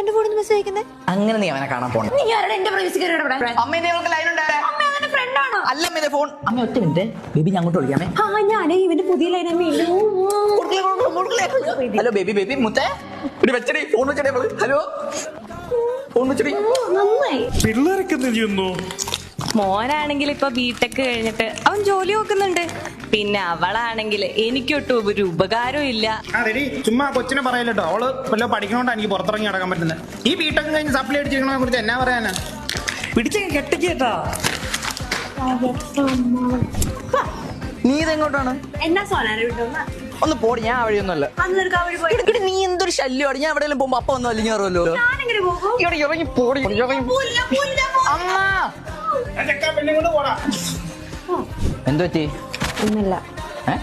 എന്റെ ഫോണിൽ മെസ്സേജ് അയക്കുന്നത്? അങ്ങനെ നീ അവനെ കാണാൻ പോണം. അല്ല അമ്മ ഫോൺ. അമ്മ ഒറ്റ മിനിറ്റ് ബേബി, ഞാൻ അങ്ങോട്ട് വിളിക്കാമേ. ഞാനേ ഇവന്റെ പുതിയ ലൈൻ ഹലോ ബേബി, ബേബി മുത്തേ ഇവിടെ വെച്ചടി, ഫോൺ വെച്ചടി. ഹലോ ഫോൺ വെച്ചടി. നന്നായി. പിള്ളേരൊക്കെ എന്ത് ചെയ്യുന്നു? മോനാണെങ്കിൽ ഇപ്പൊ ബിടെക് കഴിഞ്ഞിട്ട് അവൻ ജോലി നോക്കുന്നുണ്ട്. പിന്നെ അവളാണെങ്കിൽ എനിക്കൊട്ടും ഒരു ഉപകാരവും ഇല്ല. അതെടി ചുമ്മാ കൊച്ചിനെ പറയല്ലോ, അവള് വല്ല പഠിക്കണോണ്ടാ എനിക്ക് പുറത്തിറങ്ങി നടക്കാൻ പറ്റുന്നത്. ഈ ബിടെക് കഴിഞ്ഞ് സപ്ലൈ അടിച്ചിരിക്കണെ കുറിച്ച് എന്നാ പറയാനാ? പിടിച്ച കെട്ടിക്കേട്ടാ. നീ ഇതെങ്ങോട്ടാണ്? എന്നാ സോനാനെ വിട്ടോന്നാ ഒന്ന് പോടി, ഞാൻ ആ വഴിയൊന്നുമല്ല. നീ എന്തൊരു ശല്യമാണ്. ഞാൻ എവിടെയെങ്കിലും പോകുമ്പോ അപ്പ ഒന്നും അല്ലെങ്കിൽ അറിയുമല്ലോ. ഇറങ്ങി പോടി. അമ്മ പെണ്ണും കൊണ്ട് പോടാ. എന്തു പറ്റി? ഒന്നല്ല, ഏ